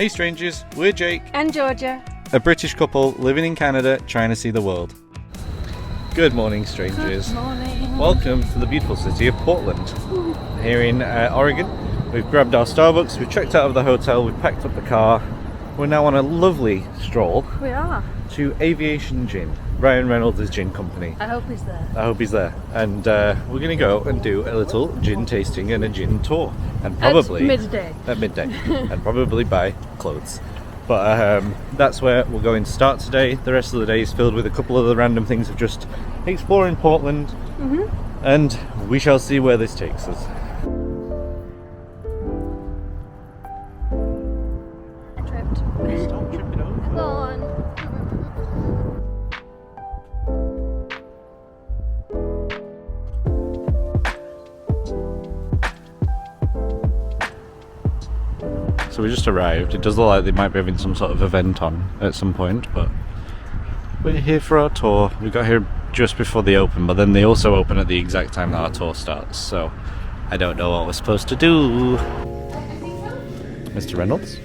Hey strangers, we're Jake and Georgia, a British couple living in Canada trying to see the world. Good morning strangers. Good morning. Welcome to the beautiful city of Portland. Here in Oregon. We've grabbed our Starbucks, we've checked out of the hotel, we've packed up the car. We're now on a lovely stroll. We are. To Aviation Gin, Ryan Reynolds' gin company. I hope he's there. I hope he's there. And we're going to go and do a little gin tasting and a gin tour. And probably... At midday. And probably buy clothes. But that's where we're going to start today. The rest of the day is filled with a couple of the random things of just exploring Portland. And we shall see where this takes us. Stop tripping over. Come on. So we just arrived. It does look like they might be having some sort of event on at some point, but we're here for our tour. We got here just before they open, but then they also open at the exact time that our tour starts, so I don't know what we're supposed to do. Mr. Reynolds?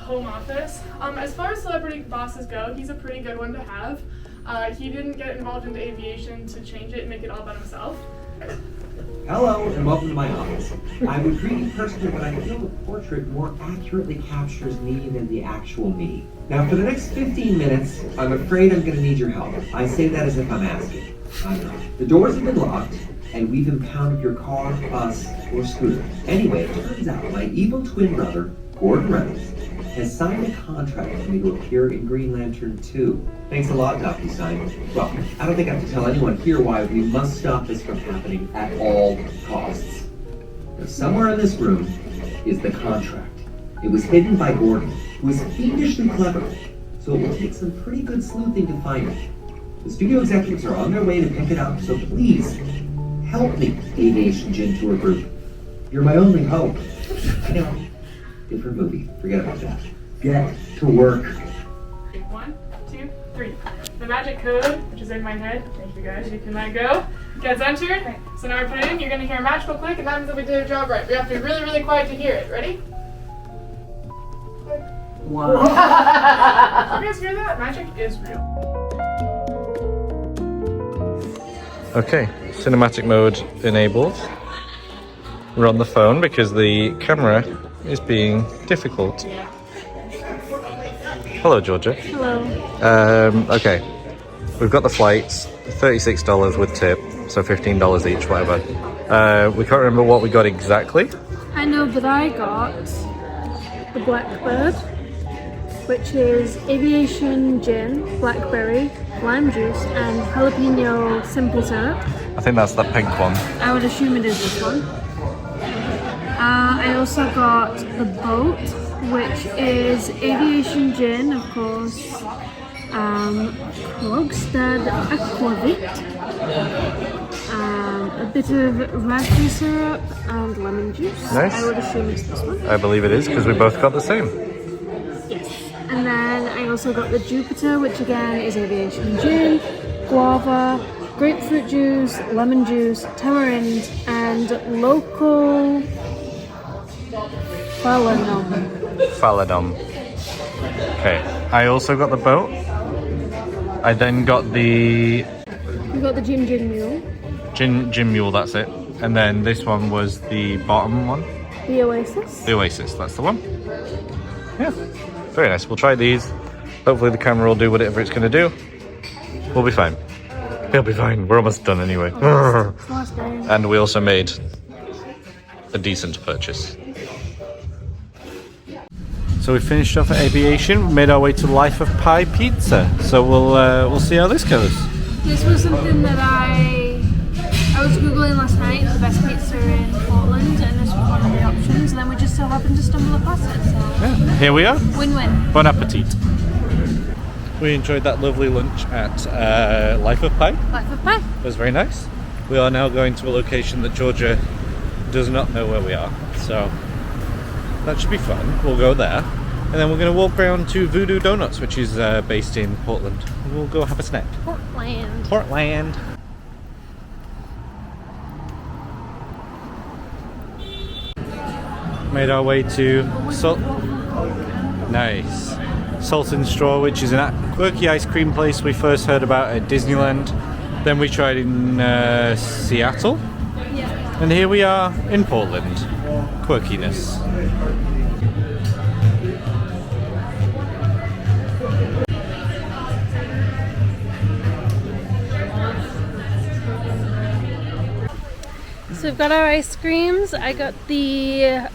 Home office. As far as celebrity bosses go, he's a pretty good one to have. He didn't get involved into aviation to change it and make it all about himself. Hello and welcome to my office. I would greet you personally, but I feel the portrait more accurately captures me than the actual me. Now for the next 15 minutes, I'm afraid I'm going to need your help. I say that as if I'm asking. The doors have been locked, and we've impounded your car, bus, or scooter. Anyway, it turns out my evil twin brother, Ryan Reynolds, has signed a contract for me to appear in Green Lantern 2. Thanks a lot, DocuSign. Well, I don't think I have to tell anyone here why we must stop this from happening at all costs. Now, somewhere in this room is the contract. It was hidden by Gordon, who is fiendishly clever, so it will take some pretty good sleuthing to find it. The studio executives are on their way to pick it up, so please, help me, Aviation Gin Tour Group. You're my only hope. I know. Different movie. Forget about that. Get to work. 1, 2, 3. The magic code, which is in my head, thank you guys, you can let go, gets entered. So now we put it in, you're going to hear a magical click, and that means that we did our job right. We have to be really, really quiet to hear it. Ready? Wow. You guys hear that? Magic is real. Okay, cinematic mode enabled. We're on the phone because the camera is being difficult. Hello, Georgia. Hello. Okay, we've got the flights, $36 with tip, so $15 each, whatever. We can't remember what we got exactly. I know that I got the Blackbird, which is aviation gin, blackberry, lime juice, and jalapeno simple syrup. I think that's the pink one. I would assume it is this one. I also got the boat, which is aviation gin, of course, Krogstad Aquavit, a bit of raspberry syrup and lemon juice. Nice. I would assume it's this one. I believe it is, because we both got the same. Yes. And then I also got the Jupiter, which again is aviation gin, guava, grapefruit juice, lemon juice, tamarind, and local Faladom. Okay, I also got the boat. I then got the... We got the gin mule. Gin mule, that's it. And then this one was the bottom one. The Oasis. The Oasis, that's the one. Yeah, very nice. We'll try these. Hopefully the camera will do whatever it's going to do. We'll be fine. We'll be fine. We're almost done anyway. And we also made a decent purchase. So we finished off at Aviation, made our way to Life of Pi Pizza. So we'll see how this goes. This was something that I was googling last night, the best pizza in Portland, and this was one of the options. And then we just so happened to stumble across it. So Yeah, here we are. Win-win. Bon appetit. We enjoyed that lovely lunch at Life of Pi. Life of Pi. It was very nice. We are now going to a location that Georgia does not know where we are, so that should be fun. We'll go there, and then we're going to walk around to Voodoo Doughnuts, which is based in Portland. We'll go have a snack. Portland. Portland. Made our way to Nice. Salt and Straw, which is a quirky ice cream place we first heard about at Disneyland. Then we tried in Seattle. Yeah. And here we are in Portland. Quirkiness. So we've got our ice creams. I got the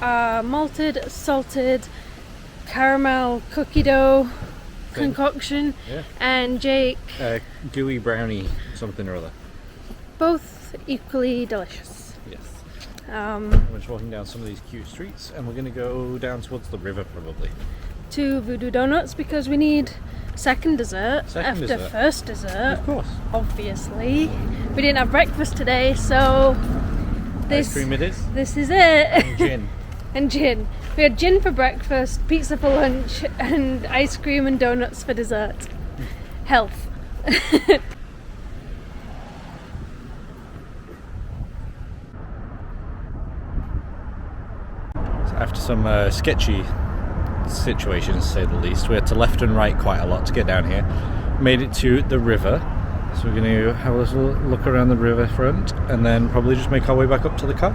malted, salted, caramel cookie dough concoction, Yeah. and Jake, Gooey brownie something or other. both equally delicious. Yes. Um, We're just walking down some of these cute streets, and we're going to go down towards the river probably. to Voodoo Doughnuts because we need second dessert Second after dessert. first dessert. Of course. Obviously, we didn't have breakfast today, so Ice cream it is. this is it. And gin. And gin. We had gin for breakfast, pizza for lunch, and ice cream and donuts for dessert. Health. After some sketchy situations, to say the least, we had to left and right quite a lot to get down here. Made it to the river, so we're going to have a little look around the riverfront and then probably just make our way back up to the car,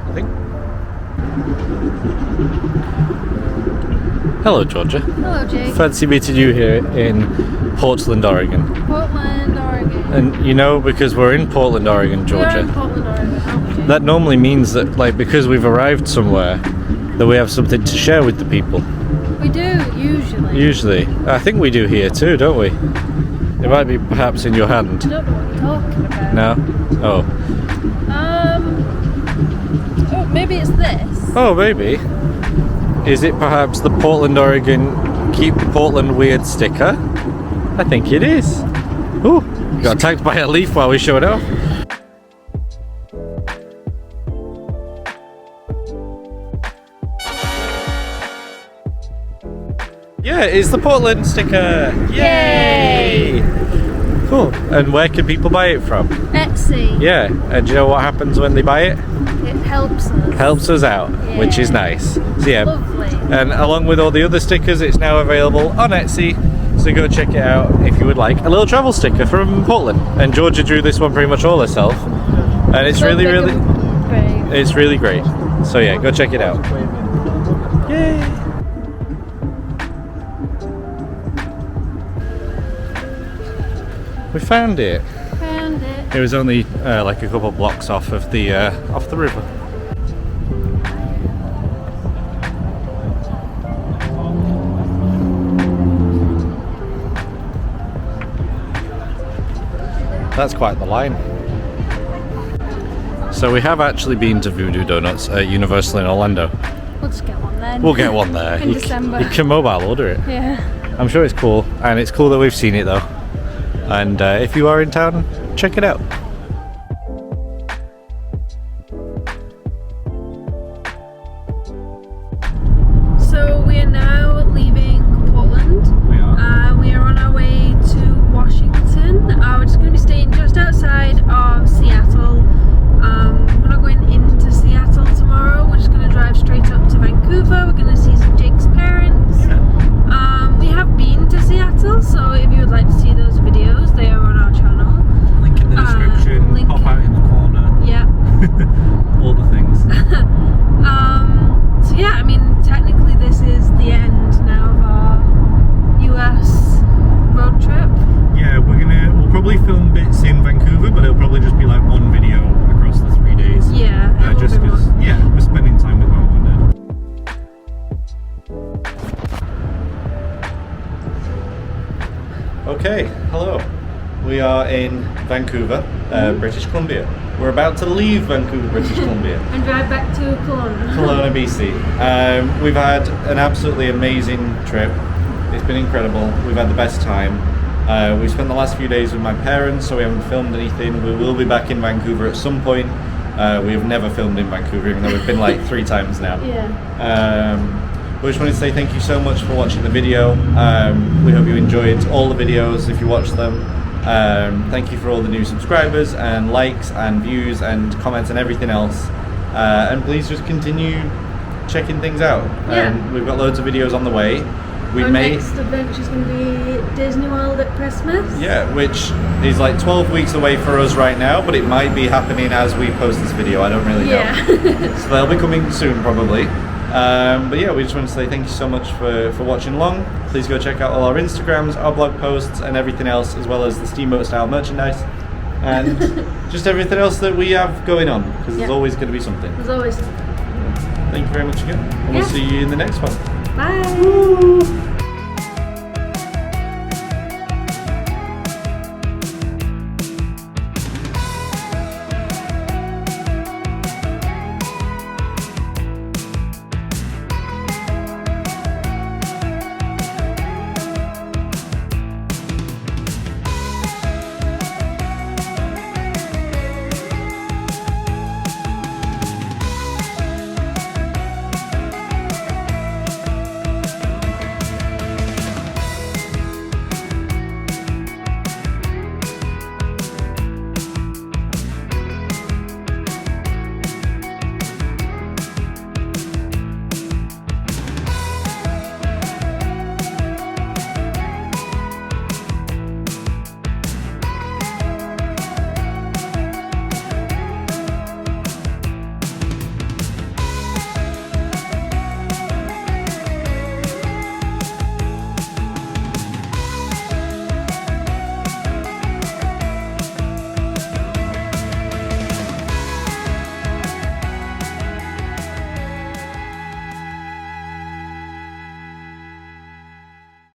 I think. Hello, Georgia. Hello, Jake. Fancy meeting you here in Portland, Oregon. Portland, Oregon. And you know, because we're in Portland, Oregon, We are Georgia, in Portland, Oregon, aren't we, Jake? that normally means that, like, because we've arrived somewhere, that we have something to share with the people. We do, usually. Usually. I think we do here too, don't we? It might be perhaps in your hand. I don't know what you're talking about. No? Oh. Oh, maybe it's this. Oh, maybe. Is it perhaps the Portland, Oregon Keep Portland Weird sticker? I think it is. Ooh, got attacked by a leaf while we showed off. Yeah, it's the Portland sticker. Yay! Cool. And where can people buy it from? Etsy. Yeah, and do you know what happens when they buy it? It helps us. Helps us out, which is nice. So yeah, Lovely. and along with all the other stickers, it's now available on Etsy. So go check it out if you would like. A little travel sticker from Portland, and Georgia drew this one pretty much all herself, and it's So really, big really, and brave. it's really great. So yeah, go check it out. Yay! We found it. Found it. It was only like a couple blocks off of the river. That's quite the line. So we have actually been to Voodoo Doughnuts at Universal in Orlando. We'll just get one then. We'll get one there. In December. You can mobile order it. Yeah. I'm sure it's cool, and it's cool that we've seen it though. And if you are in town, check it out. So we are now leaving Portland. We are. We are on our way to Washington. We're just going to be staying just outside of Seattle. We're not going into Seattle tomorrow. We're just going to drive straight up to Vancouver. We're going to see some Jake's parents. We have been to Seattle, so if you would like to see those videos, they are on our channel. Link in the description. So yeah, I mean, technically this is the end now of our US road trip. Yeah, we'll probably film bits in Vancouver, but it'll probably just be like one video across the 3 days. Yeah, just because, yeah, we're spending time with mom and dad. Okay, hello. We are in Vancouver, British Columbia. We're about to leave Vancouver, British Columbia. And drive back to Kelowna. Kelowna, BC. We've had an absolutely amazing trip. It's been incredible. We've had the best time. We spent the last few days with my parents, so we haven't filmed anything. We will be back in Vancouver at some point. We have never filmed in Vancouver, even though we've been like 3 times now. Yeah. We just wanted to say thank you so much for watching the video. We hope you enjoyed all the videos if you watched them. Thank you for all the new subscribers and likes and views and comments and everything else. And please just continue checking things out. Yeah. We've got loads of videos on the way. Our next adventure is going to be Disney World at Christmas. Yeah, which is like 12 weeks away for us right now, but it might be happening as we post this video. I don't really know. Yeah. So they'll be coming soon probably. But yeah, we just want to say thank you so much for watching along. Please go check out all our Instagrams, our blog posts and everything else, as well as the Steamboat style merchandise and just everything else that we have going on, because there's always going to be something. As always. Thank you very much again, and we'll see you in the next one. Bye.